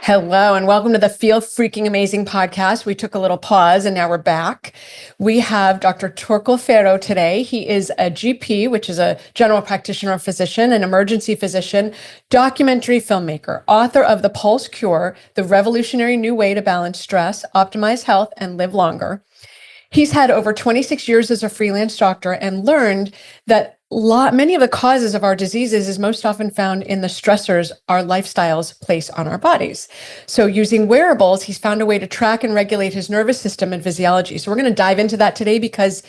Hello, and welcome to the Feel Freaking Amazing podcast. We took a little pause and now we're back. We have Dr. Torkil Færø today. He is a GP, which is a general practitioner physician, an emergency physician, documentary filmmaker, author of The Pulse Cure, the revolutionary new way to balance stress, optimize health, and live longer. He's had over 26 years as a freelance doctor and learned that many of the causes of our diseases is most often found in the stressors our lifestyles place on our bodies. So using wearables, he's found a way to track and regulate his nervous system and physiology. So we're going to dive into that today because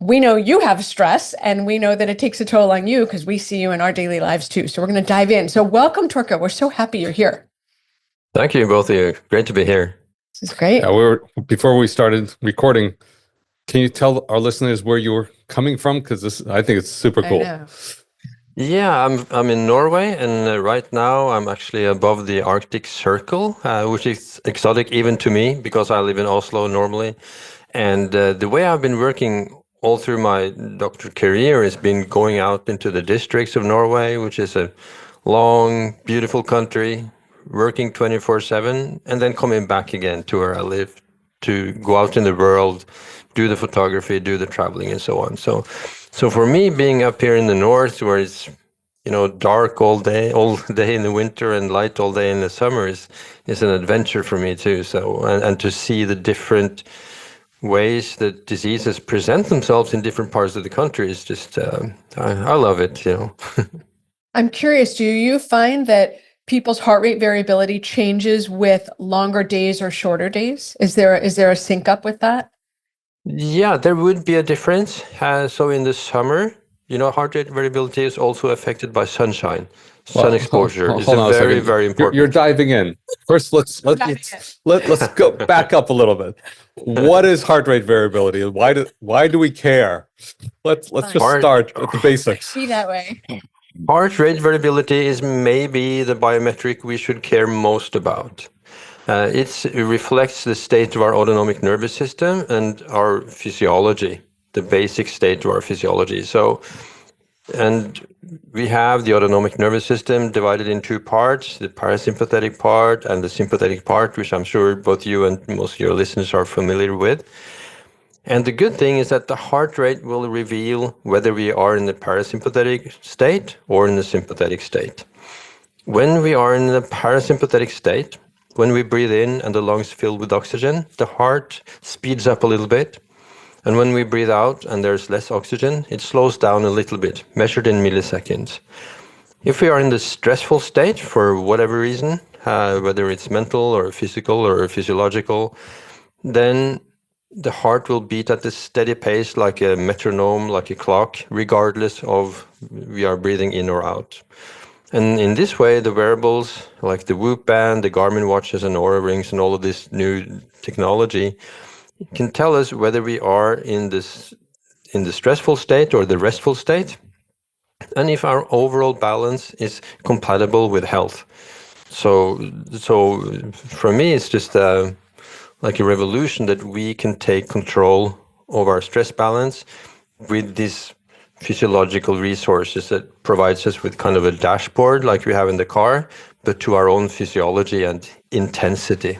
we know you have stress and we know that it takes a toll on you because we see you in our daily lives too. So we're going to dive in. So welcome, Torkil. We're so happy you're here. Thank you, both of you. Great to be here. This is great. Before we started recording, can you tell our listeners where you were coming from? Because I think it's super cool. Yeah, I'm in Norway, and right now I'm actually above the Arctic Circle, which is exotic even to me because I live in Oslo normally. And the way I've been working all through my doctor career has been going out into the districts of Norway, which is a long, beautiful country, working 24/7, and then coming back again to where I live to go out in the world, do the photography, do the traveling, and so on. So for me, being up here in the north, where it's dark all day in the winter and light all day in the summer, is an adventure for me too. So and to see the different ways that diseases present themselves in different parts of the country is just I love it. I'm curious. Do you find that people's heart rate variability changes with longer days or shorter days? Is there a sync up with that? Yeah, there would be a difference. So in the summer, heart rate variability is also affected by sunshine. Sun exposure is very, very important. You're diving in. First, let's go back up a little bit. What is heart rate variability? Why do we care? Let's just start with the basics. See that way. Heart rate variability is maybe the biometric we should care most about. It reflects the state of our autonomic nervous system and our physiology, the basic state of our physiology. And we have the autonomic nervous system divided in two parts, the parasympathetic part and the sympathetic part, which I'm sure both you and most of your listeners are familiar with. And the good thing is that the heart rate will reveal whether we are in the parasympathetic state or in the sympathetic state. When we are in the parasympathetic state, when we breathe in and the lungs fill with oxygen, the heart speeds up a little bit. And when we breathe out and there's less oxygen, it slows down a little bit, measured in milliseconds. If we are in the stressful state for whatever reason, whether it's mental or physical or physiological, then the heart will beat at a steady pace like a metronome, like a clock, regardless of we are breathing in or out. And in this way, the wearables like the Whoop band, the Garmin watches and Oura rings and all of this new technology can tell us whether we are in the stressful state or the restful state, and if our overall balance is compatible with health. So for me, it's just like a revolution that we can take control of our stress balance with these physiological resources that provides us with kind of a dashboard like we have in the car, but to our own physiology and intensity.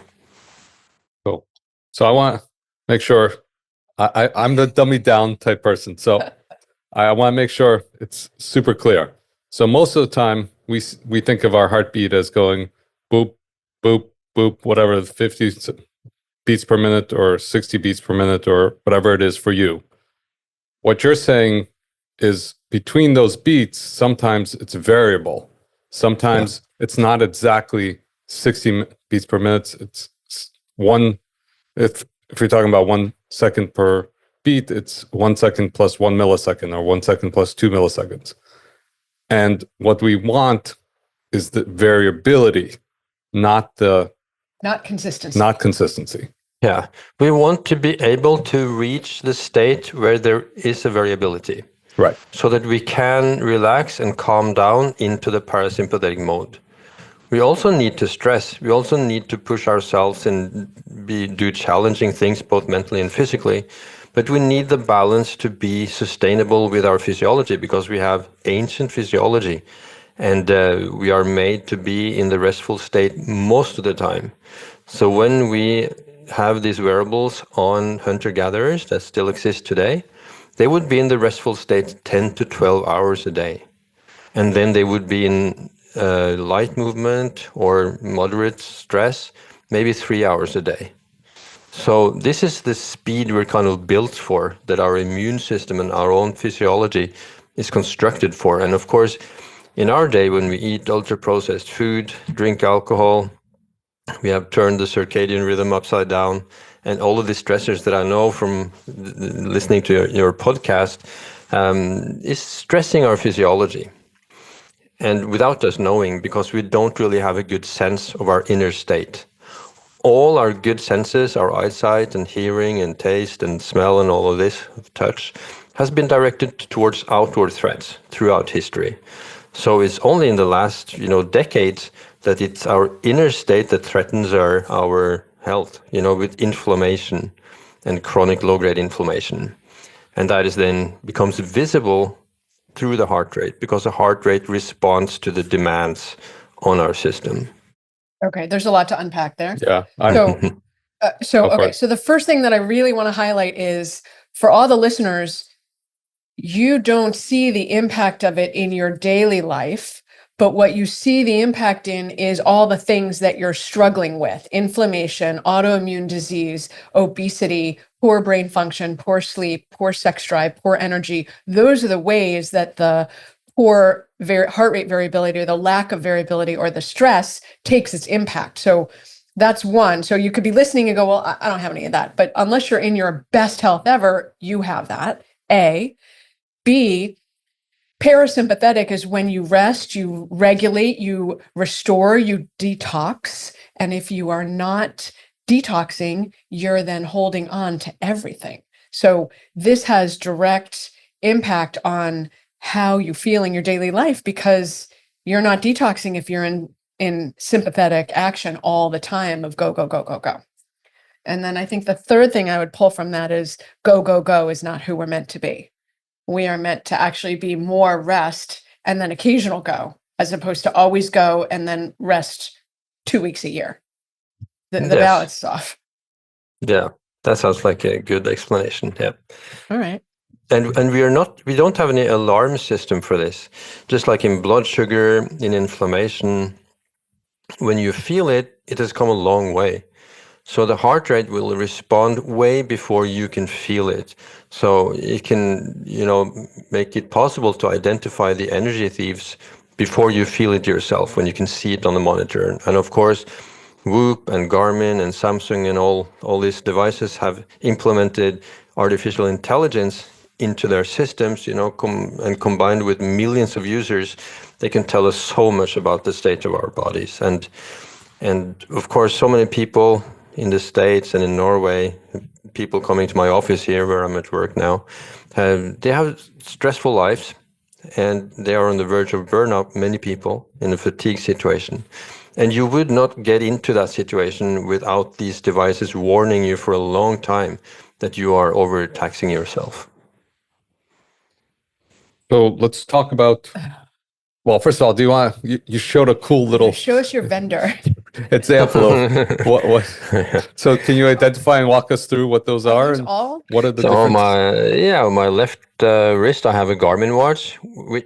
Cool. So I want to make sure I'm the dummy down type person. So I want to make sure it's super clear. So most of the time we think of our heartbeat as going boop, boop, boop, whatever, 50 beats per minute or 60 beats per minute or whatever it is for you. What you're saying is between those beats, sometimes it's variable. Sometimes it's not exactly 60 beats per minute. It's one, if you're talking about 1 second per beat, it's 1 second plus 1 millisecond or 1 second plus 2 milliseconds. And what we want is the variability, not consistency. Yeah, we want to be able to reach the state where there is a variability. Right. So that we can relax and calm down into the parasympathetic mode. We also need to stress. We also need to push ourselves and do challenging things, both mentally and physically. But we need the balance to be sustainable with our physiology because we have ancient physiology. and we are made to be in the restful state most of the time. So when we have these wearables on hunter-gatherers that still exist today, they would be in the restful state 10 to 12 hours a day. And then they would be in light movement or moderate stress, maybe 3 hours a day. So this is the speed we're kind of built for, that our immune system and our own physiology is constructed for. And of course, in our day, when we eat ultra-processed food, drink alcohol, we have turned the circadian rhythm upside down, and all of the stressors that I know from listening to your podcast is stressing our physiology. And without us knowing, because we don't really have a good sense of our inner state. All our good senses, our eyesight and hearing and taste and smell and all of this, touch, has been directed towards outward threats throughout history. So it's only in the last, decades that it's our inner state that threatens our health, with inflammation and chronic low-grade inflammation. And that is then becomes visible through the heart rate, because the heart rate responds to the demands on our system. Okay, there's a lot to unpack there. Yeah. So the first thing that I really want to highlight is, for all the listeners, you don't see the impact of it in your daily life, but what you see the impact in is all the things that you're struggling with: inflammation, autoimmune disease, obesity, poor brain function, poor sleep, poor sex drive, poor energy. Those are the ways that the poor heart rate variability, or the lack of variability, or the stress takes its impact. So that's one. So you could be listening and go, well, I don't have any of that. But unless you're in your best health ever, you have that. A. B, parasympathetic is when you rest, you regulate, you restore, you detox. And if you are not detoxing, you're then holding on to everything. So this has direct impact on how you feel in your daily life, because you're not detoxing if you're in sympathetic action all the time of go, go, go, go, go. And then I think the third thing I would pull from that is go, go, go is not who we're meant to be. We are meant to actually be more rest and then occasional go, as opposed to always go and then rest 2 weeks a year. The balance is off. Yeah, that sounds like a good explanation. Yeah. All right. And we don't have any alarm system for this. Just like in blood sugar, in inflammation, when you feel it, it has come a long way. So the heart rate will respond way before you can feel it. So it can, make it possible to identify the energy thieves before you feel it yourself, when you can see it on the monitor. And of course, Whoop and Garmin and Samsung and all these devices have implemented artificial intelligence into their systems, and combined with millions of users, they can tell us so much about the state of our bodies. And of course, so many people in the States and in Norway, people coming to my office here where I'm at work now, they have stressful lives, and they are on the verge of burnout, many people in a fatigue situation. And you would not get into that situation without these devices warning you for a long time that you are overtaxing yourself. So let's talk about, well, first of all, you showed a cool little Show us your vendor example of what. So can you identify and walk us through what those are? And what are the differences? On my left wrist, I have a Garmin watch,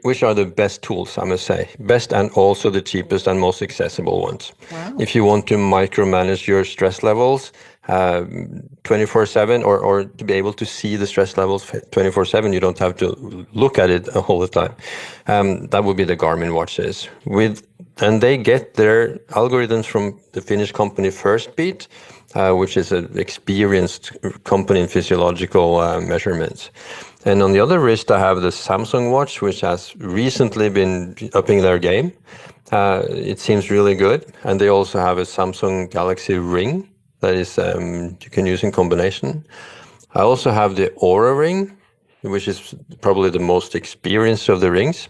which are the best tools, I must say. Best and also the cheapest and most accessible ones. Wow. If you want to micromanage your stress levels 24/7, or to be able to see the stress levels 24/7, you don't have to look at it all the time. That would be the Garmin watches. And they get their algorithms from the Finnish company Firstbeat, which is an experienced company in physiological measurements. And on the other wrist, I have the Samsung watch, which has recently been upping their game. It seems really good. And they also have a Samsung Galaxy Ring that is you can use in combination. I also have the Aura Ring, which is probably the most experienced of the rings.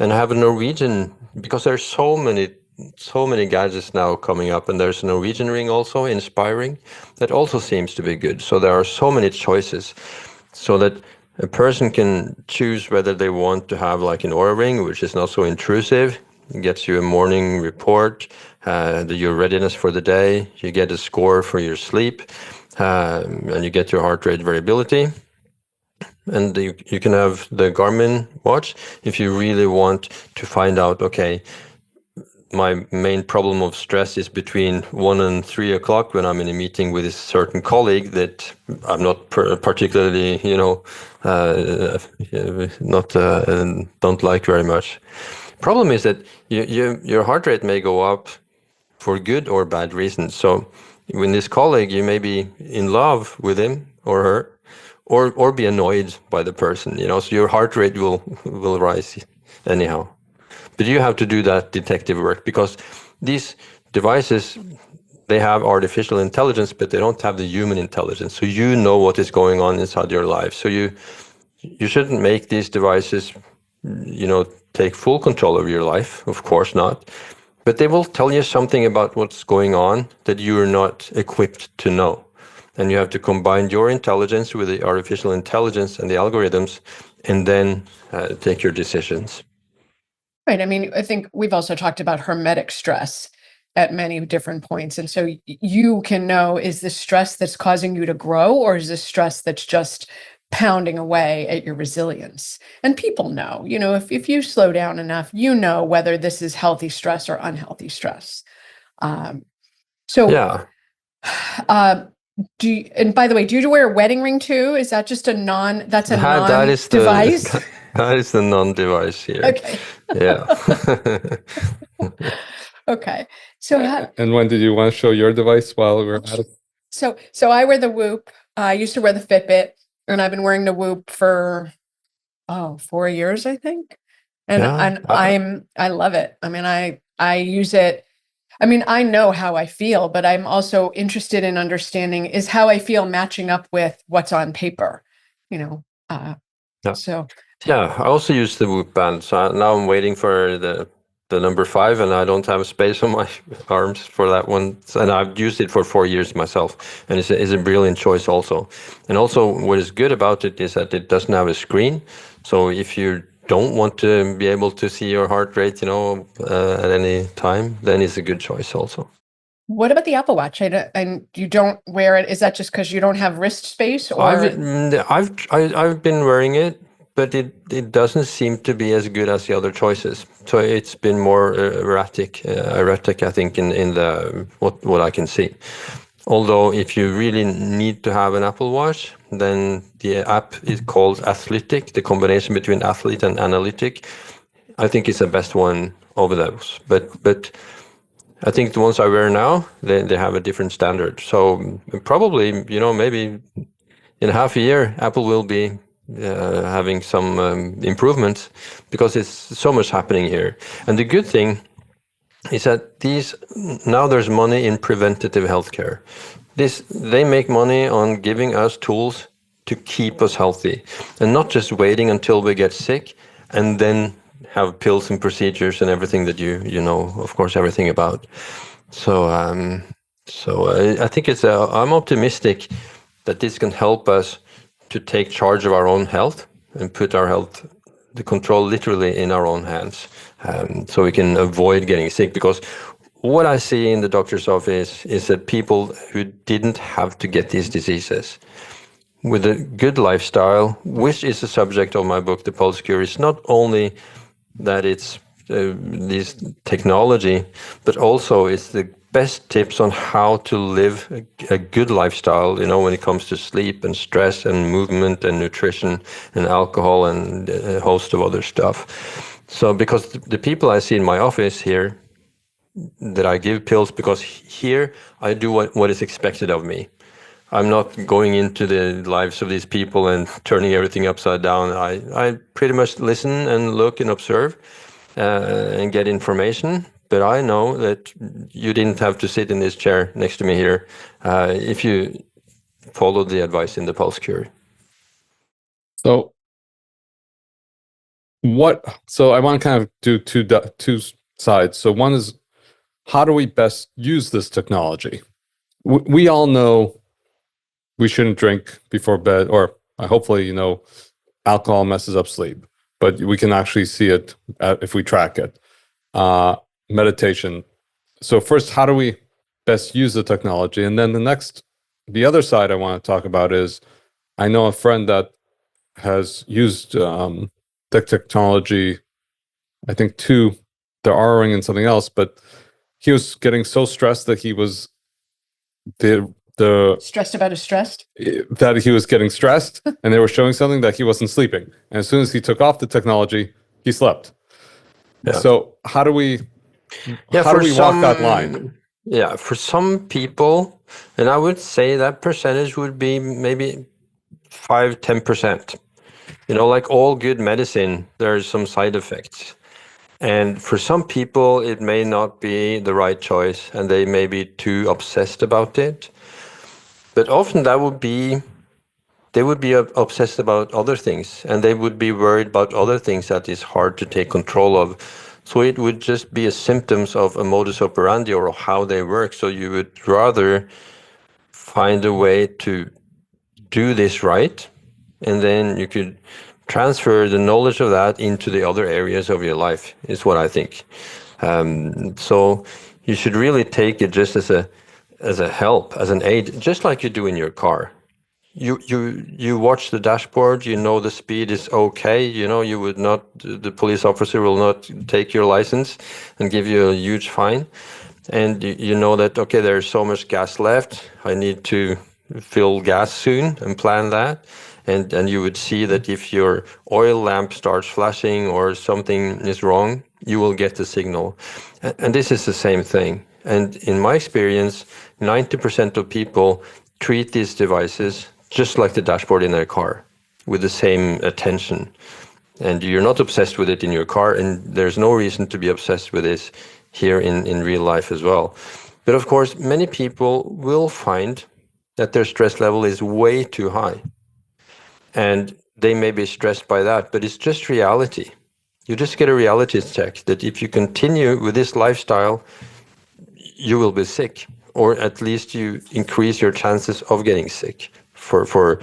And I have a Norwegian, because there's so many gadgets now coming up, and there's a Norwegian ring also, Inspiring, that also seems to be good. So there are so many choices, so that a person can choose whether they want to have like an Aura Ring, which is not so intrusive, gets you a morning report, your readiness for the day. You get a score for your sleep, and you get your heart rate variability. And you can have the Garmin watch if you really want to find out, okay, my main problem of stress is between 1 and 3 o'clock when I'm in a meeting with a certain colleague that I'm not particularly, don't like very much. Problem is that your heart rate may go up for good or bad reasons. So when this colleague, you may be in love with him or her, or be annoyed by the person, so your heart rate will rise anyhow. But you have to do that detective work, because these devices, they have artificial intelligence, but they don't have the human intelligence. So you know what is going on inside your life. So you shouldn't make these devices, take full control of your life. Of course not. But they will tell you something about what's going on that you're not equipped to know. And you have to combine your intelligence with the artificial intelligence and the algorithms, and then take your decisions. Right. I mean, I think we've also talked about hermetic stress at many different points. And so you can know, is this stress that's causing you to grow, or is this stress that's just pounding away at your resilience? And people know, if you slow down enough, whether this is healthy stress or unhealthy stress. Yeah. And by the way, do you wear a wedding ring too? Is that just that's a non-device? That is the non-device here. Okay. Yeah. Okay. So and when did you want to show your device while we were at it? So I wear the Whoop. I used to wear the Fitbit, and I've been wearing the Whoop for 4 years, I think. And I love it. I mean, I use it. I mean, I know how I feel, but I'm also interested in understanding, is how I feel matching up with what's on paper, So yeah, I also use the Whoop band. So now I'm waiting for the number 5, and I don't have space on my arms for that one. And I've used it for 4 years myself, and it's a brilliant choice also. And also, what is good about it is that it doesn't have a screen. So if you don't want to be able to see your heart rate, at any time, then it's a good choice also. What about the Apple Watch? And you don't wear it? Is that just because you don't have wrist space, or? I've been wearing it, but it doesn't seem to be as good as the other choices. So it's been more erratic, I think, in the what I can see. Although if you really need to have an Apple Watch, then the app is called Athletic, the combination between athlete and analytic. I think it's the best one over those. But I think the ones I wear now, they have a different standard. So probably, maybe in half a year, Apple will be having some improvements, because it's so much happening here. And the good thing is that now there's money in preventative healthcare. They make money on giving us tools to keep us healthy, and not just waiting until we get sick and then have pills and procedures and everything that you know, of course, everything about. So I think I'm optimistic that this can help us to take charge of our own health and put our health, the control, literally in our own hands, so we can avoid getting sick. Because what I see in the doctor's office is that people who didn't have to get these diseases, with a good lifestyle, which is the subject of my book, The Pulse Cure, is not only that it's this technology, but also it's the best tips on how to live a good lifestyle, when it comes to sleep and stress and movement and nutrition and alcohol and a host of other stuff. So because the people I see in my office here, that I give pills, because here I do what is expected of me. I'm not going into the lives of these people and turning everything upside down. I pretty much listen and look and observe and get information. But I know that you didn't have to sit in this chair next to me here if you followed the advice in the Pulse Cure. So I want to kind of do two sides. So one is, how do we best use this technology? We all know we shouldn't drink before bed, or hopefully, alcohol messes up sleep, but we can actually see it if we track it. meditation. So first, how do we best use the technology? And then the other side I want to talk about is, I know a friend that has used the technology, I think the R-ring and something else, but he was getting so stressed that he was Stressed about his stressed? that he was getting stressed, and they were showing something that he wasn't sleeping. And as soon as he took off the technology, he slept. Yeah. So how do we walk that line? Yeah, for some people, and I would say that percentage would be maybe 5-10%. Like all good medicine, there's some side effects. And for some people, it may not be the right choice, and they may be too obsessed about it. But often they would be obsessed about other things, and they would be worried about other things that is hard to take control of. So it would just be a symptoms of a modus operandi or how they work. So you would rather find a way to do this right, and then you could transfer the knowledge of that into the other areas of your life, is what I think. So you should really take it just as a help, as an aid, just like you do in your car. You watch the dashboard, the speed is okay, you would not, the police officer will not take your license and give you a huge fine. And you know that, okay, there's so much gas left, I need to fill gas soon and plan that. And you would see that if your oil lamp starts flashing or something is wrong, you will get the signal. And this is the same thing. And in my experience, 90% of people treat these devices just like the dashboard in their car, with the same attention. And you're not obsessed with it in your car, and there's no reason to be obsessed with this here in real life as well. But of course, many people will find that their stress level is way too high. And they may be stressed by that, but it's just reality. You just get a reality check that if you continue with this lifestyle, you will be sick, or at least you increase your chances of getting sick for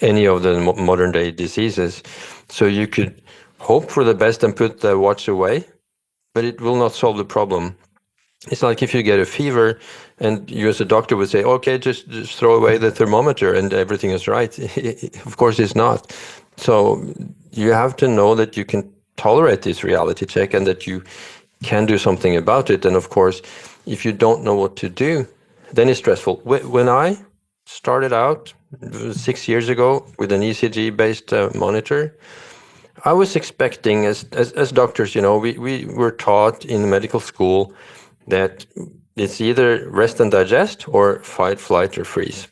any of the modern day diseases. So you could hope for the best and put the watch away, but it will not solve the problem. It's like if you get a fever and you as a doctor would say, okay, just throw away the thermometer and everything is right. Of course it's not. So you have to know that you can tolerate this reality check and that you can do something about it. And of course, if you don't know what to do, then it's stressful. When I started out 6 years ago with an ECG-based monitor, I was expecting, as doctors, we were taught in medical school that it's either rest and digest or fight, flight, or freeze.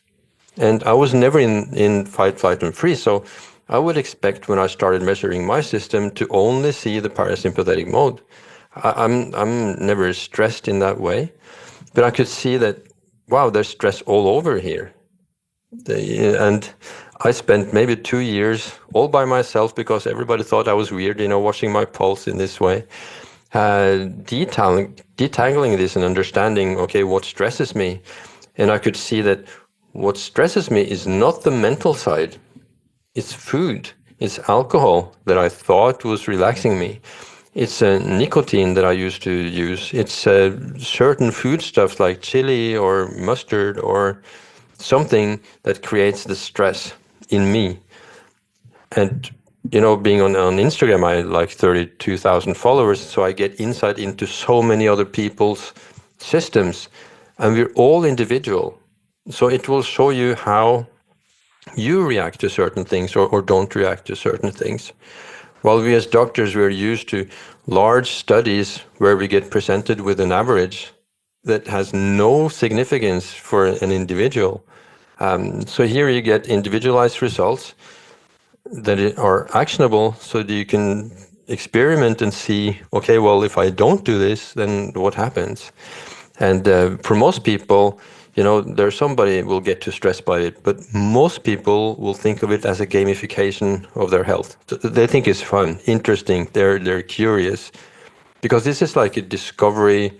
And I was never in fight, flight, and freeze. So I would expect when I started measuring my system to only see the parasympathetic mode. I'm never stressed in that way, but I could see that, wow, there's stress all over here. And I spent maybe 2 years all by myself because everybody thought I was weird, watching my pulse in this way. Detangling this and understanding, okay, what stresses me. And I could see that what stresses me is not the mental side. It's food. It's alcohol that I thought was relaxing me. It's nicotine that I used to use. It's certain foodstuffs like chili or mustard or something that creates the stress in me. And being on Instagram, I like 32,000 followers, so I get insight into so many other people's systems, and we're all individual. So it will show you how you react to certain things or don't react to certain things. While we as doctors, we're used to large studies where we get presented with an average that has no significance for an individual. So here you get individualized results that are actionable so that you can experiment and see, okay, well, if I don't do this, then what happens? And for most people, there's somebody will get too stressed by it, but most people will think of it as a gamification of their health. They think it's fun, interesting, they're curious, because this is like a discovery,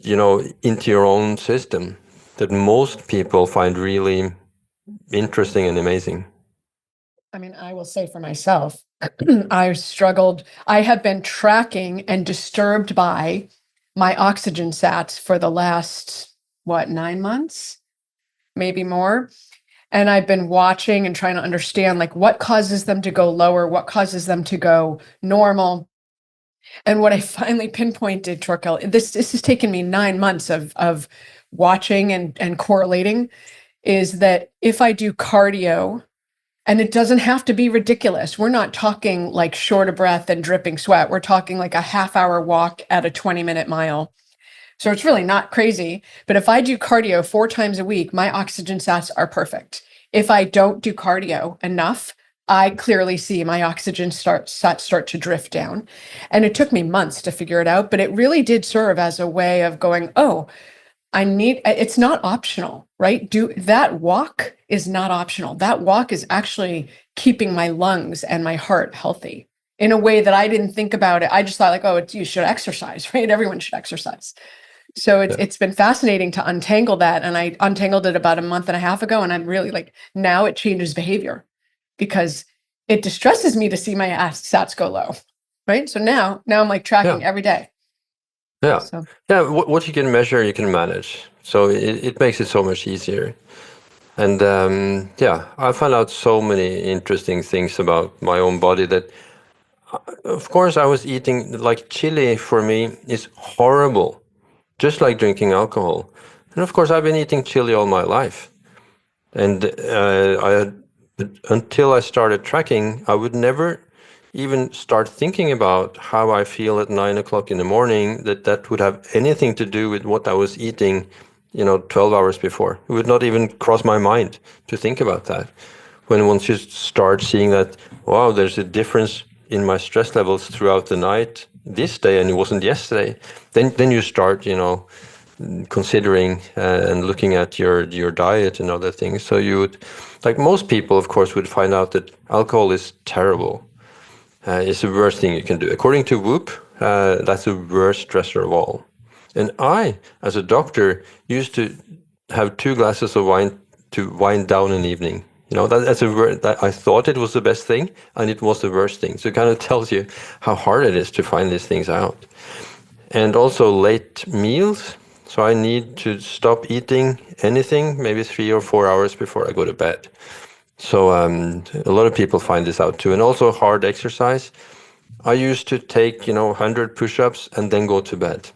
into your own system that most people find really interesting and amazing. I mean, I will say for myself, I struggled. I have been tracking and disturbed by my oxygen sats for the last, 9 months, maybe more. And I've been watching and trying to understand like what causes them to go lower, what causes them to go normal. And what I finally pinpointed, Torkil, this has taken me 9 months of watching and correlating, is that if I do cardio, and it doesn't have to be ridiculous. We're not talking like short of breath and dripping sweat. We're talking like a half-hour walk at a 20-minute mile. So it's really not crazy. But if I do cardio 4 times a week, my oxygen sats are perfect. If I don't do cardio enough, I clearly see my oxygen sats start to drift down. And it took me months to figure it out, but it really did serve as a way of going, oh, it's not optional, right? That walk is not optional. That walk is actually keeping my lungs and my heart healthy in a way that I didn't think about it. I just thought like, oh, you should exercise, right? Everyone should exercise. So it's been fascinating to untangle that. And I untangled it about a month and a half ago. And I'm really like, now it changes behavior because it distresses me to see my sats go low, right? So now I'm like tracking every day. Yeah. So. Yeah. What you can measure, you can manage. So it makes it so much easier. And I found out so many interesting things about my own body that, of course, I was eating like chili for me is horrible, just like drinking alcohol. And of course, I've been eating chili all my life. And until I started tracking, I would never even start thinking about how I feel at 9 o'clock in the morning, that would have anything to do with what I was eating, 12 hours before. It would not even cross my mind to think about that. Once you start seeing that, wow, there's a difference in my stress levels throughout the night this day and it wasn't yesterday, then you start, considering and looking at your diet and other things. So you would, like most people, of course, would find out that alcohol is terrible. It's the worst thing you can do. According to Whoop, that's the worst stressor of all. And I, as a doctor, used to have 2 glasses of wine to wind down an evening. That's a word that I thought it was the best thing, and it was the worst thing. So it kind of tells you how hard it is to find these things out. And also late meals. So I need to stop eating anything, maybe 3 or 4 hours before I go to bed. So a lot of people find this out too. And also hard exercise. I used to take, 100 push-ups and then go to bed.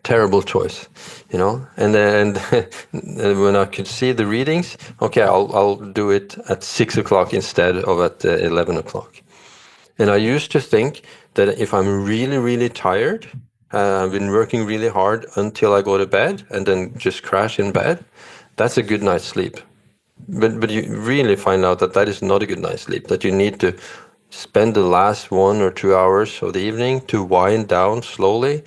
Terrible choice, And then when I could see the readings, okay, I'll do it at 6 o'clock instead of at 11 o'clock. And I used to think that if I'm really, really tired, I've been working really hard until I go to bed and then just crash in bed, that's a good night's sleep. But you really find out that is not a good night's sleep, that you need to spend the last 1 or 2 hours of the evening to wind down slowly,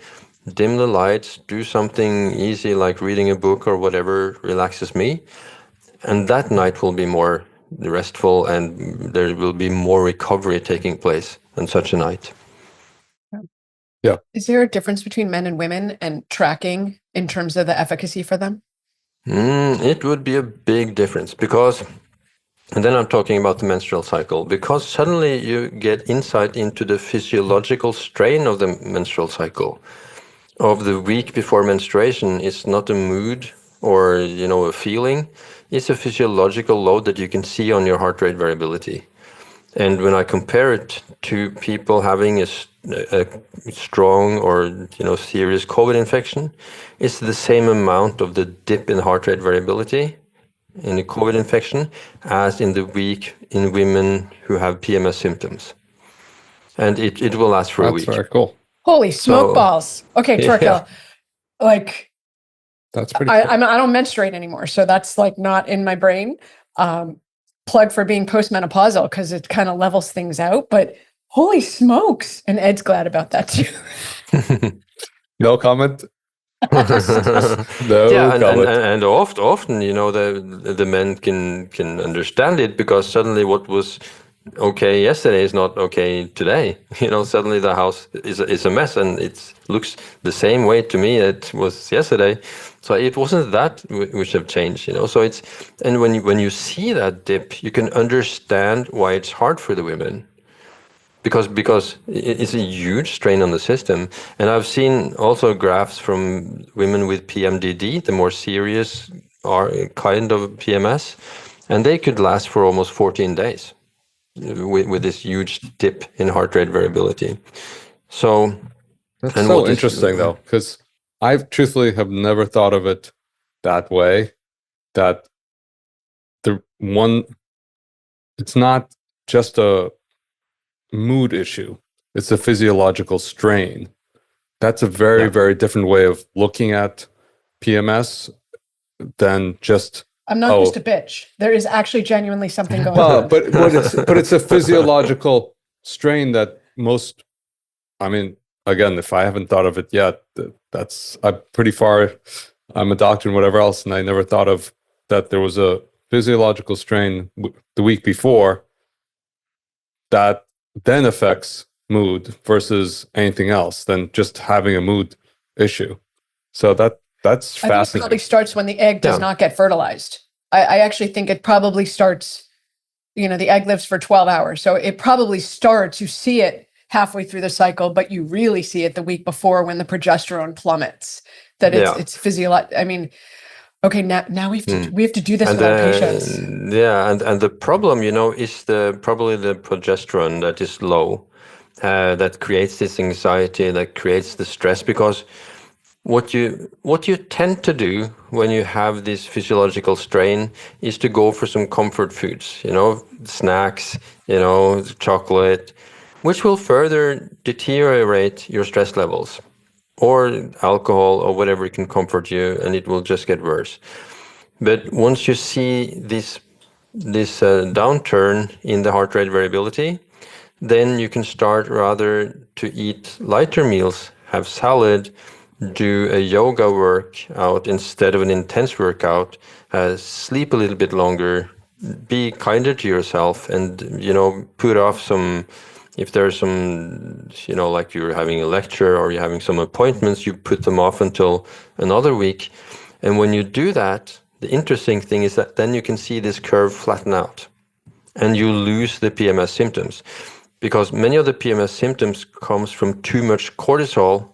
dim the lights, do something easy like reading a book or whatever relaxes me. And that night will be more restful and there will be more recovery taking place on such a night. Yeah. Is there a difference between men and women and tracking in terms of the efficacy for them? It would be a big difference because, and then I'm talking about the menstrual cycle, because suddenly you get insight into the physiological strain of the menstrual cycle. Of the week before menstruation, it's not a mood or, a feeling. It's a physiological load that you can see on your heart rate variability. And when I compare it to people having a strong or serious COVID infection, it's the same amount of the dip in heart rate variability in the COVID infection as in the week in women who have PMS symptoms. And it will last for a week. That's very cool. Holy smoke balls. Okay, Torkil, that's pretty cool. I don't menstruate anymore, so that's like not in my brain. Plug for being postmenopausal because it kind of levels things out, but holy smokes. And Ed's glad about that too. No comment? No comment. And often, the men can understand it because suddenly what was okay yesterday is not okay today. Suddenly the house is a mess, and it looks the same way to me it was yesterday. So it wasn't that which have changed. So and when you see that dip, you can understand why it's hard for the women, because it's a huge strain on the system. And I've seen also graphs from women with PMDD, the more serious kind of PMS, and they could last for almost 14 days with this huge dip in heart rate variability. So That's and so interesting, though, because I truthfully have never thought of it that way. That it's not just a mood issue; it's a physiological strain. That's a very, very different way of looking at PMS than just. I'm not just a bitch. There is actually genuinely something going Well, on. but it's a physiological strain that most. I mean, again, if I haven't thought of it yet, I'm pretty far. I'm a doctor and whatever else, and I never thought of that there was a physiological strain the week before that then affects mood versus anything else than just having a mood issue. So that's I think it fascinating. probably starts when the egg does not get fertilized. I actually think it probably starts, the egg lives for 12 hours. So it probably starts, you see it halfway through the cycle, but you really see it the week before when the progesterone plummets, that it's physiological. I mean, okay, now we have to do this with our patients. And the problem, is probably the progesterone that is low, that creates this anxiety, that creates the stress. Because what you tend to do when you have this physiological strain is to go for some comfort foods, snacks, chocolate, which will further deteriorate your stress levels, or alcohol or whatever can comfort you, and it will just get worse. But once you see this downturn in the heart rate variability, then you can start rather to eat lighter meals, have salad, do a yoga workout instead of an intense workout, sleep a little bit longer, be kinder to yourself, and put off some. If there's some, like you're having a lecture or you're having some appointments, you put them off until another week. And when you do that, the interesting thing is that then you can see this curve flatten out, and you lose the PMS symptoms, because many of the PMS symptoms comes from too much cortisol,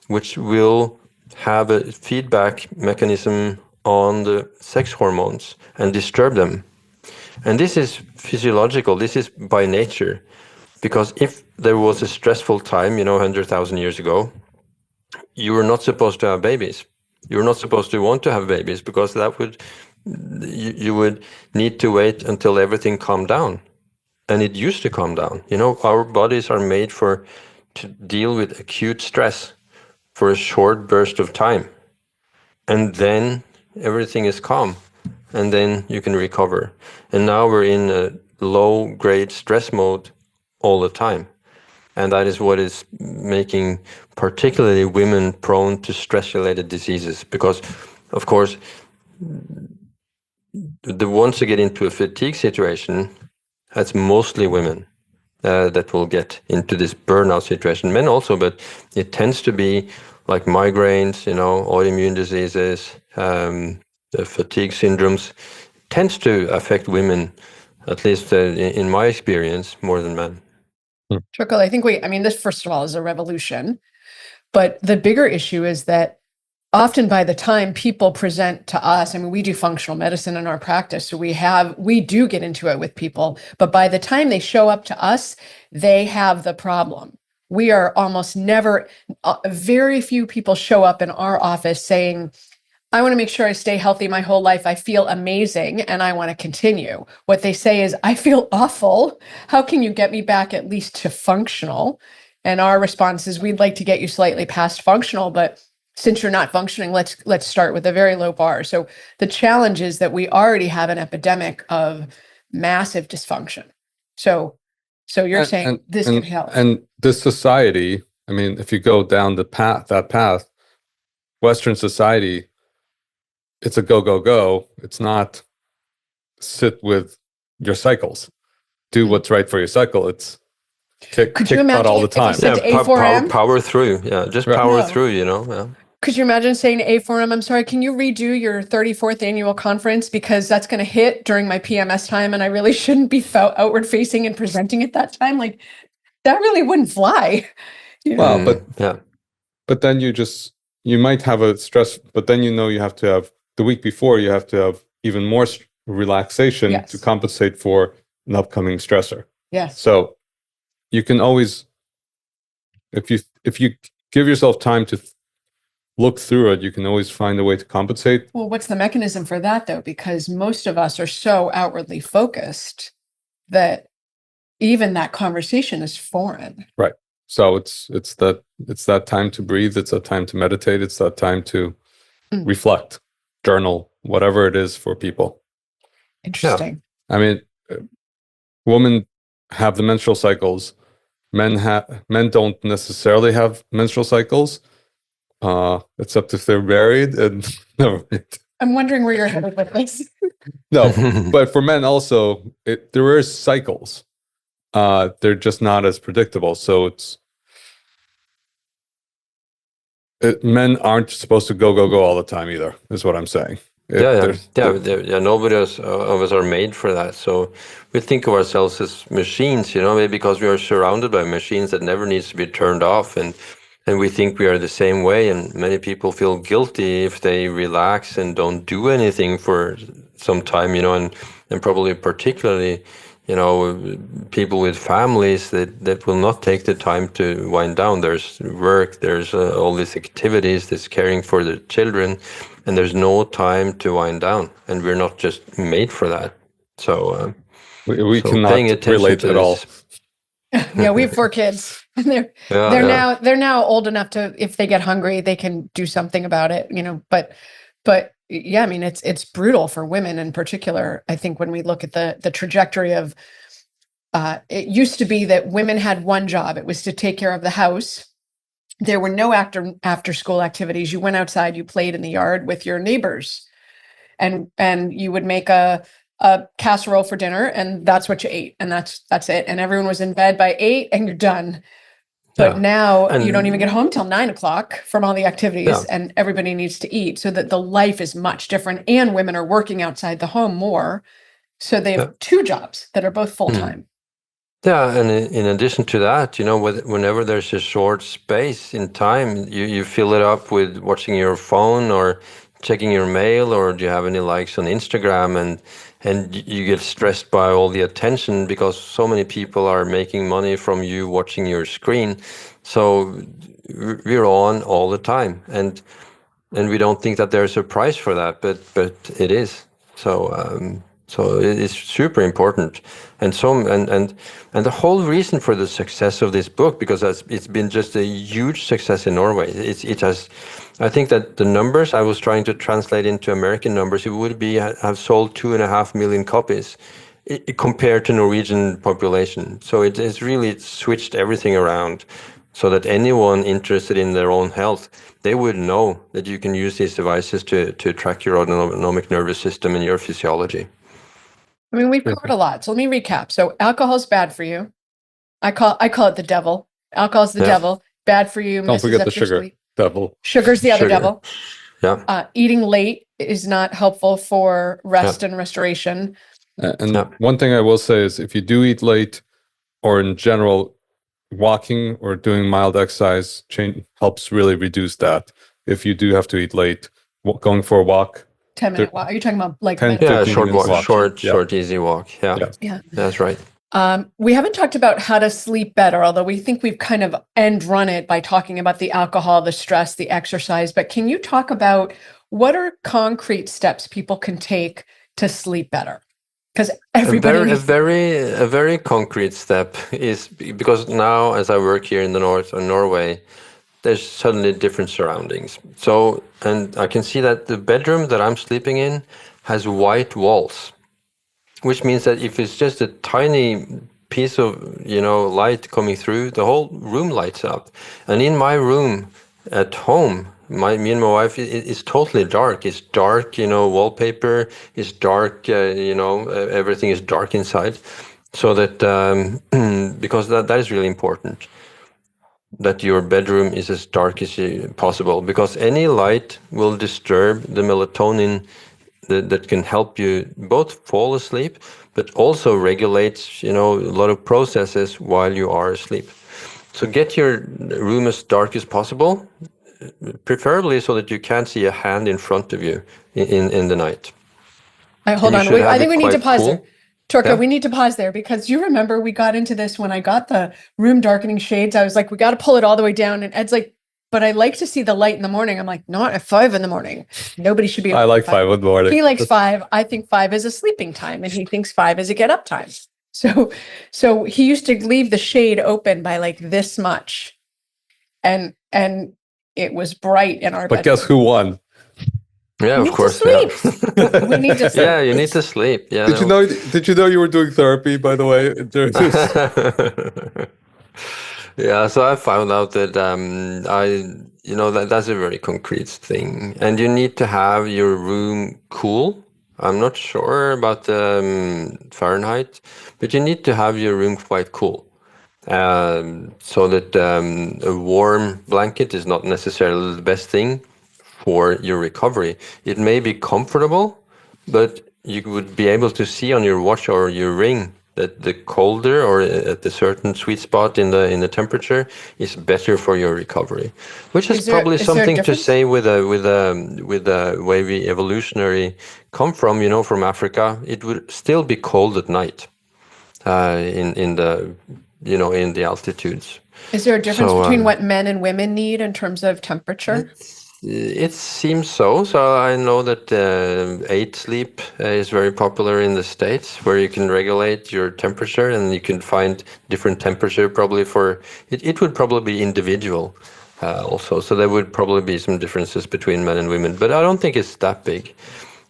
which will have a feedback mechanism on the sex hormones and disturb them. And this is physiological, this is by nature, because if there was a stressful time, 100,000 years ago, you were not supposed to have babies. You were not supposed to want to have babies, because you would need to wait until everything calmed down. And it used to calm down. Our bodies are made to deal with acute stress for a short burst of time. And then everything is calm, and then you can recover. And now we're in a low-grade stress mode all the time. And that is what is making particularly women prone to stress-related diseases. Because, of course, the ones who get into a fatigue situation, that's mostly women that will get into this burnout situation. Men also, but it tends to be like migraines, autoimmune diseases, the fatigue syndromes, tends to affect women, at least in my experience, more than men. Torkil, I think this, first of all, is a revolution. But the bigger issue is that often by the time people present to us, we do functional medicine in our practice, so we do get into it with people, but by the time they show up to us, they have the problem. We are almost never, very few people show up in our office saying, I want to make sure I stay healthy my whole life. I feel amazing and I want to continue. What they say is, I feel awful. How can you get me back at least to functional? And our response is, we'd like to get you slightly past functional, but since you're not functioning, let's start with a very low bar. So the challenge is that we already have an epidemic of massive dysfunction. So you're saying this could help. And this society, if you go down that path, Western society, it's a go, go, go. It's not sit with your cycles. do what's right for your cycle. It's kick butt all the time. Said A4M? Power through. Yeah, just power through, Yeah. Could you imagine saying A4M, I'm sorry, can you redo your 34th annual conference? Because that's going to hit during my PMS time, and I really shouldn't be outward facing and presenting at that time. Like, that really wouldn't fly. Well, but then you might have a stress, but then you have to have, the week before, you have to have even more relaxation to compensate for an upcoming stressor. Yes. So you can always, if you give yourself time to look through it, you can always find a way to compensate. Well, what's the mechanism for that, though? Because most of us are so outwardly focused that even that conversation is foreign. Right. So it's that time to breathe. It's that time to meditate. It's that time to reflect, journal, whatever it is for people. Interesting. Yeah. I mean, women have the menstrual cycles. Men don't necessarily have menstrual cycles. Except if they're married, and no. I'm wondering where you're headed with this. No, but for men also, there is cycles. They're just not as predictable. So men aren't supposed to go all the time either, is what I'm saying. Nobody of us are made for that. So we think of ourselves as machines, maybe because we are surrounded by machines that never needs to be turned off, and we think we are the same way. And many people feel guilty if they relax and don't do anything for some time, and probably particularly, people with families that will not take the time to wind down. There's work, there's all these activities, there's caring for the children, and there's no time to wind down. And we're not just made for that. So we cannot relate at all. Yeah, we have 4 kids. And they're now old enough to, if they get hungry, they can do something about it, but yeah, I mean, it's brutal for women in particular. I think when we look at the trajectory of, it used to be that women had one job. It was to take care of the house. There were no after school activities. You went outside, you played in the yard with your neighbors, and you would make a casserole for dinner, and that's what you ate, and that's it. And everyone was in bed by 8, and you're done. But now you don't even get home till 9 o'clock from all the activities, and everybody needs to eat, so that the life is much different. And women are working outside the home more, so they have 2 jobs that are both full time. Yeah, and in addition to that, whenever there's a short space in time, you fill it up with watching your phone or checking your mail, or do you have any likes on Instagram, and you get stressed by all the attention because so many people are making money from you watching your screen. So we're on all the time, and we don't think that there's a price for that, but it is. So it's super important, and the whole reason for the success of this book, because it's been just a huge success in Norway. It has. I think that the numbers I was trying to translate into American numbers, it would have sold 2.5 million copies compared to Norwegian population. So it has really switched everything around, so that anyone interested in their own health, they would know that you can use these devices to track your autonomic nervous system and your physiology. I mean, we've covered a lot. So let me recap. So alcohol is bad for you. I call it the devil. Alcohol is the devil. Bad for you. Don't forget the sugar. Sleep. Devil. Sugar's the other devil. Yeah. Eating late is not helpful for rest and restoration. And one thing I will say is, if you do eat late, or in general, walking or doing mild exercise helps really reduce that. If you do have to eat late, going for a walk. 10-minute walk. Are you talking about like 10, short walk, short, easy walk. Yeah, that's right. We haven't talked about how to sleep better, although we think we've kind of end run it by talking about the alcohol, the stress, the exercise. But can you talk about what are concrete steps people can take to sleep better? Because everybody a very concrete step is, because now as I work here in the north of Norway, there's suddenly different surroundings. So, and I can see that the bedroom that I'm sleeping in has white walls, which means that if it's just a tiny piece of, light coming through, the whole room lights up. And in my room at home, me and my wife, it's totally dark. It's dark, wallpaper is dark, everything is dark inside. so that because that is really important, that your bedroom is as dark as possible, because any light will disturb the melatonin that can help you both fall asleep, but also regulates, a lot of processes while you are asleep. So get your room as dark as possible, preferably so that you can't see a hand in front of you in the night. Hold on. I think we need to pause there. Torkil, Yeah. we need to pause there, because you remember we got into this when I got the room darkening shades. I was like, we got to pull it all the way down. And Ed's like, but I like to see the light in the morning. I'm like, not at 5 a.m. Nobody should be. I like 5 in the morning. He likes 5. I think 5 is a sleeping time, and he thinks 5 is a get up time. So he used to leave the shade open by like this much, and it was bright in our But bedroom. guess who won? Yeah, We of course. need to sleep. Yeah. We need to sleep. Yeah, you need to sleep. Yeah. Did you know you were doing therapy, by the way? During this? Yeah, so I found out that that's a very concrete thing, and you need to have your room cool. I'm not sure about Fahrenheit, but you need to have your room quite cool, so that a warm blanket is not necessarily the best thing for your recovery. It may be comfortable, but you would be able to see on your watch or your ring that the colder or at a certain sweet spot in the temperature is better for your recovery, which is probably something to say with the way we evolutionary come from. From Africa, it would still be cold at night in the altitudes. Is there a difference between what men and women need in terms of temperature? It seems so. So I know that 8 sleep is very popular in the States, where you can regulate your temperature, and you can find different temperature probably for it. It would probably be individual also. So there would probably be some differences between men and women, but I don't think it's that big.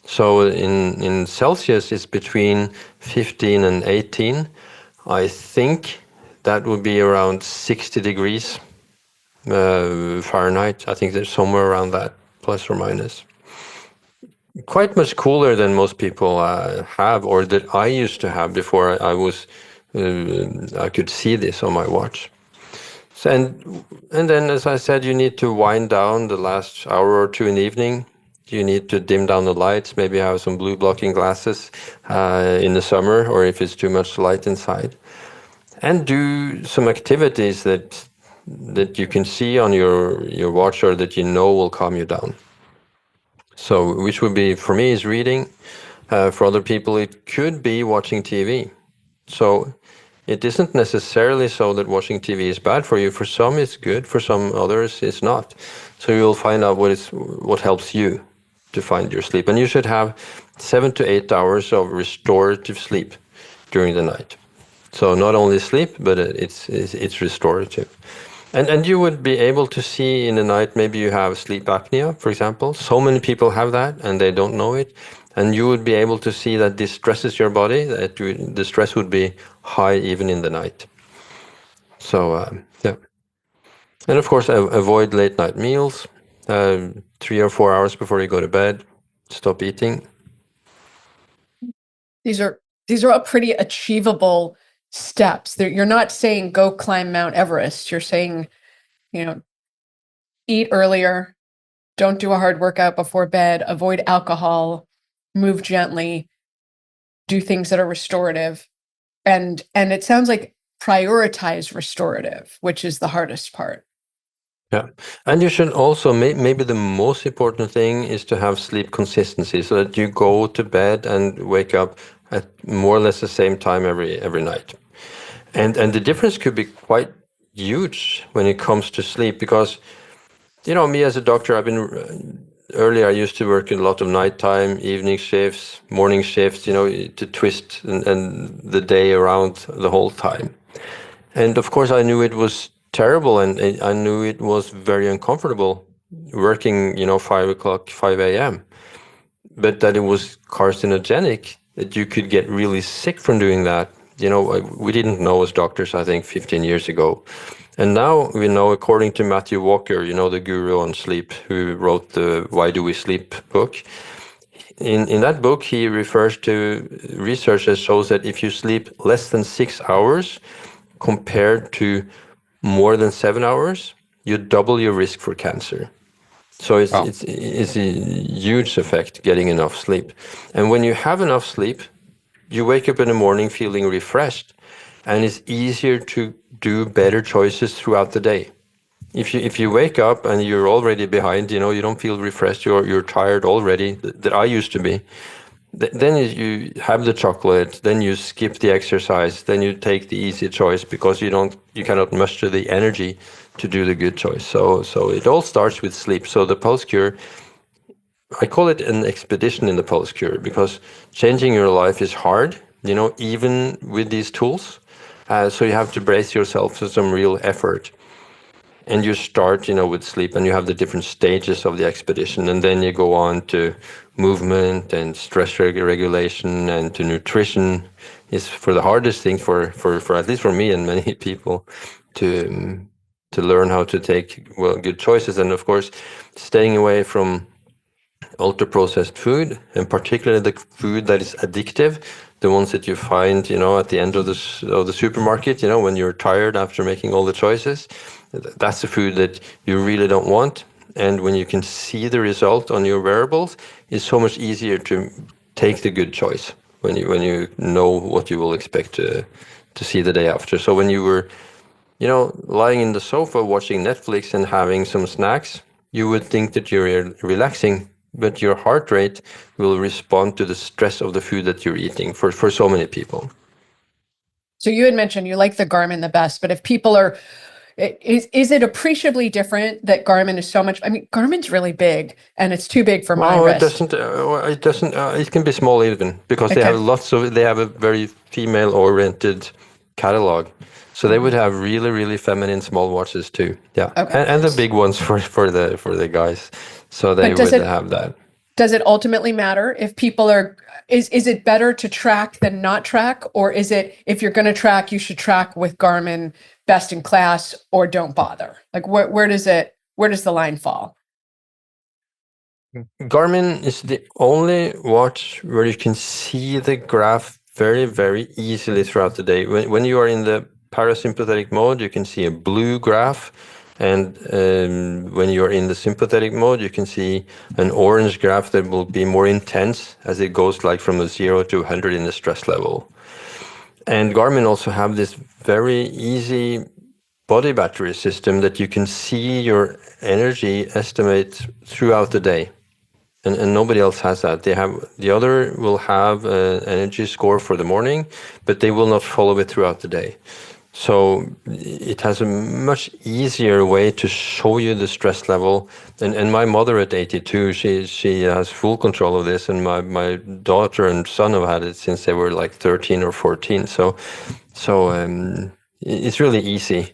So in Celsius, it's between 15 and 18. I think that would be around 60 degrees. Fahrenheit. I think there's somewhere around that, plus or minus. Quite much cooler than most people have, or that I used to have before I could see this on my watch. So, and then, as I said, you need to wind down the last hour or two in the evening. You need to dim down the lights, maybe have some blue blocking glasses in the summer, or if it's too much light inside. And do some activities that you can see on your watch, or that will calm you down. So, which would be, for me, is reading. For other people, it could be watching TV. So it isn't necessarily so that watching TV is bad for you. For some, it's good. For some others, it's not. So you'll find out what helps you to find your sleep. And you should have 7 to 8 hours of restorative sleep during the night. So not only sleep, but it's restorative. And you would be able to see in the night, maybe you have sleep apnea, for example. So many people have that and they don't know it. And you would be able to see that this stresses your body, that the stress would be high even in the night. So, yeah. And of course, avoid late night meals, 3 or 4 hours before you go to bed. Stop eating. These are all pretty achievable steps. You're not saying go climb Mount Everest. You're saying, eat earlier, don't do a hard workout before bed, avoid alcohol, move gently, do things that are restorative. And it sounds like prioritize restorative, which is the hardest part. Yeah. And you should also, maybe the most important thing is to have sleep consistency, so that you go to bed and wake up at more or less the same time every night. And the difference could be quite huge when it comes to sleep, because, me as a doctor, earlier I used to work in a lot of nighttime, evening shifts, morning shifts, to twist and the day around the whole time. And of course I knew it was terrible, and I knew it was very uncomfortable working, 5 a.m. But that it was carcinogenic, that you could get really sick from doing that. We didn't know as doctors, I think, 15 years ago. And now we know, according to Matthew Walker, the guru on sleep, who wrote the Why Do We Sleep book, in that book, he refers to research that shows that if you sleep less than 6 hours compared to more than 7 hours, you double your risk for cancer. So it's a huge effect getting enough sleep. And when you have enough sleep, you wake up in the morning feeling refreshed, and it's easier to do better choices throughout the day. If you wake up and you're already behind, you don't feel refreshed, you're tired already, that I used to be. Then you have the chocolate, then you skip the exercise, then you take the easy choice because you cannot muster the energy to do the good choice. So it all starts with sleep. So the Pulse Cure, I call it an expedition in the Pulse Cure because changing your life is hard, even with these tools. So you have to brace yourself for some real effort. And you start, with sleep, and you have the different stages of the expedition, and then you go on to movement and stress regulation and to nutrition. Is for the hardest thing for at least for me and many people to learn how to take good choices, and of course, staying away from ultra-processed food, and particularly the food that is addictive, the ones that you find, at the end of the supermarket, when you're tired after making all the choices. That's the food that you really don't want. And when you can see the result on your wearables, it's so much easier to take the good choice when you know what you will expect to see the day after. So when you were, lying in the sofa watching Netflix and having some snacks, you would think that you're relaxing, but your heart rate will respond to the stress of the food that you're eating for so many people. So you had mentioned you like the Garmin the best, but if people are, is it appreciably different that Garmin is so much? I mean, Garmin's really big, and it's too big for my wrist. It doesn't. It can be small even because they have a very female-oriented catalog. So they would have really, really feminine small watches too. Yeah, Okay. and the big ones for the guys. So they would have that. Does it ultimately matter if people are? Is it better to track than not track, or is it if you're going to track, you should track with Garmin best in class, or don't bother? Like where does the line fall? Garmin is the only watch where you can see the graph very, very easily throughout the day. When you are in the parasympathetic mode, you can see a blue graph. And when you're in the sympathetic mode, you can see an orange graph that will be more intense as it goes like from a 0 to 100 in the stress level. And Garmin also have this very easy body battery system that you can see your energy estimate throughout the day. And nobody else has that. The other will have an energy score for the morning, but they will not follow it throughout the day. So it has a much easier way to show you the stress level. And my mother at 82, she has full control of this, and my daughter and son have had it since they were like 13 or 14. So it's really easy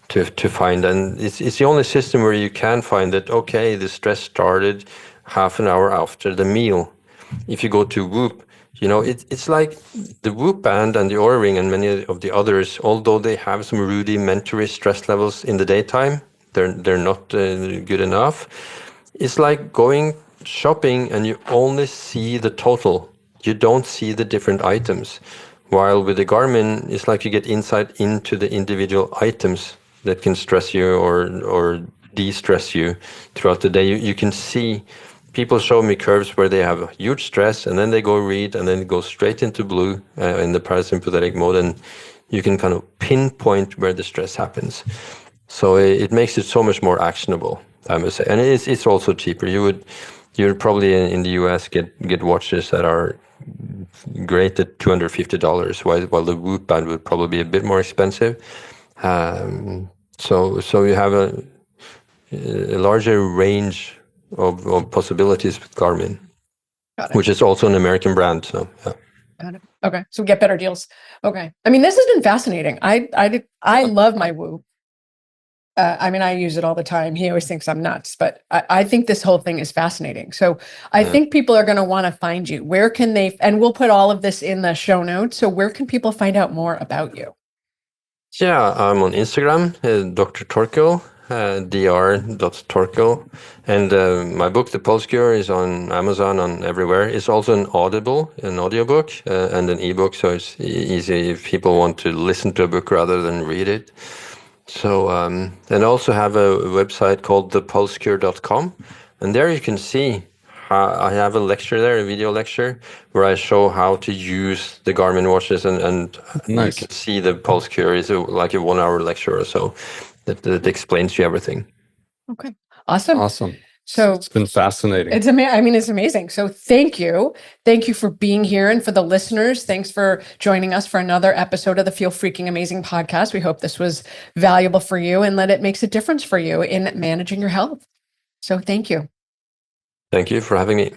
to find, and it's the only system where you can find that, okay, the stress started half an hour after the meal. If you go to Whoop, it's like the Whoop band and the Oura Ring and many of the others, although they have some rudimentary stress levels in the daytime, they're not good enough. It's like going shopping and you only see the total. You don't see the different items. While with the Garmin, it's like you get insight into the individual items that can stress you or de-stress you throughout the day. You can see. People show me curves where they have huge stress and then they go read and then go straight into blue in the parasympathetic mode, and you can kind of pinpoint where the stress happens. So it makes it so much more actionable, I must say. And it's also cheaper. You'd probably in the US get watches that are great at $250, while the Whoop band would probably be a bit more expensive. So you have a larger range of possibilities with Garmin, which is also an American brand. So yeah. Got it. Okay, so we get better deals. Okay, I mean, this has been fascinating. I love my Whoop. I mean, I use it all the time. He always thinks I'm nuts, but I think this whole thing is fascinating. So I think people are going to want to find you. Where can they? And we'll put all of this in the show notes. So where can people find out more about you? Yeah, I'm on Instagram, Dr. Torkil. dr.torkil. And my book, The Pulse Cure, is on Amazon, on everywhere. It's also an audiobook, and an ebook, so it's easy if people want to listen to a book rather than read it. So, and also have a website called thepulsecure.com, and there you can see I have a lecture there, a video lecture, where I show how to use the Garmin watches, and Nice. you can see the Pulse Cure is like a 1 hour lecture or so that explains you everything. Okay. Awesome. Awesome. So It's been fascinating. it's it's amazing. So thank you for being here, and for the listeners, thanks for joining us for another episode of the Feel Freaking Amazing podcast. We hope this was valuable for you and that it makes a difference for you in managing your health. So thank you. Thank you for having me.